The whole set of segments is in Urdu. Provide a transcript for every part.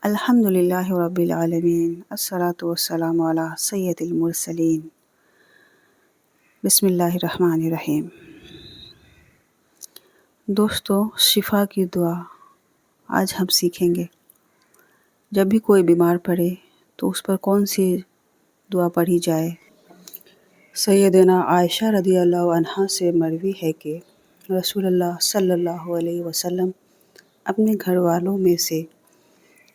الحمد للہ رب العالمین، الصلاۃ والسلام علی سید المرسلین، بسم اللہ الرحمن الرحیم۔ دوستو، شفا کی دعا آج ہم سیکھیں گے۔ جب بھی کوئی بیمار پڑے تو اس پر کون سی دعا پڑھی جائے؟ سیدنا عائشہ رضی اللہ عنہا سے مروی ہے کہ رسول اللہ صلی اللہ علیہ وسلم اپنے گھر والوں میں سے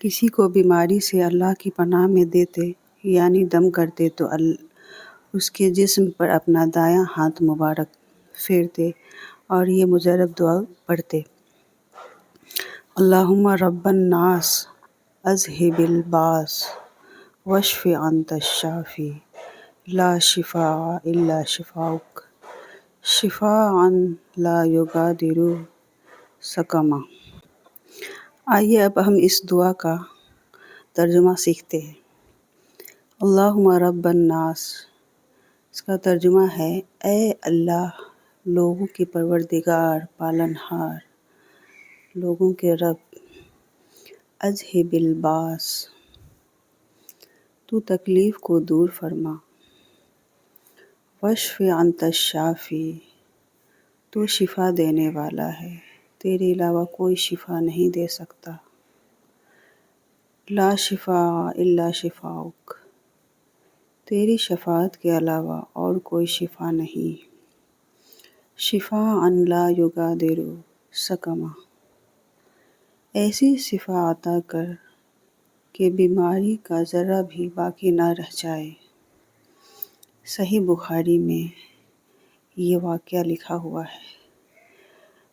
کسی کو بیماری سے اللہ کی پناہ میں دیتے، یعنی دم کرتے، تو اس کے جسم پر اپنا دایاں ہاتھ مبارک پھیرتے اور یہ مجرب دعا پڑھتے: اللہم رب الناس اذہب الباس واشف انت الشافی لا شفاء الا شفاؤک شفاء لا یغادر سقما۔ آئیے اب ہم اس دعا کا ترجمہ سیکھتے ہیں۔ اللہم رب الناس، اس کا ترجمہ ہے: اے اللہ، لوگوں کے پروردگار، پالنہار، لوگوں کے رب۔ اذہب الباس، تو تکلیف کو دور فرما۔ واشف انت الشافی، تو شفا دینے والا ہے، تیرے علاوہ کوئی شفا نہیں دے سکتا۔ لا شفاء الا شفاؤک، تیری شفاعت کے علاوہ اور کوئی شفا نہیں۔ شفاء لا یغادر سقما، ایسی شفا عطا کر کہ بیماری کا ذرہ بھی باقی نہ رہ جائے۔ صحیح بخاری میں یہ واقعہ لکھا ہوا ہے،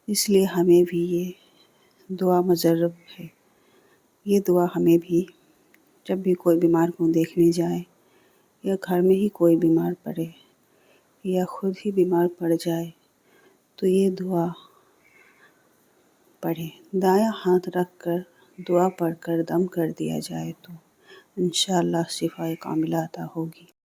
اس لیے ہمیں بھی یہ دعا مجرب ہے۔ یہ دعا ہمیں بھی جب بھی کوئی بیمار کو دیکھنے جائے، یا گھر میں ہی کوئی بیمار پڑے، یا خود ہی بیمار پڑ جائے، تو یہ دعا پڑھیں۔ دایاں ہاتھ رکھ کر دعا پڑھ کر دم کر دیا جائے تو انشاءاللہ شفائے کاملہ عطا ہوگی۔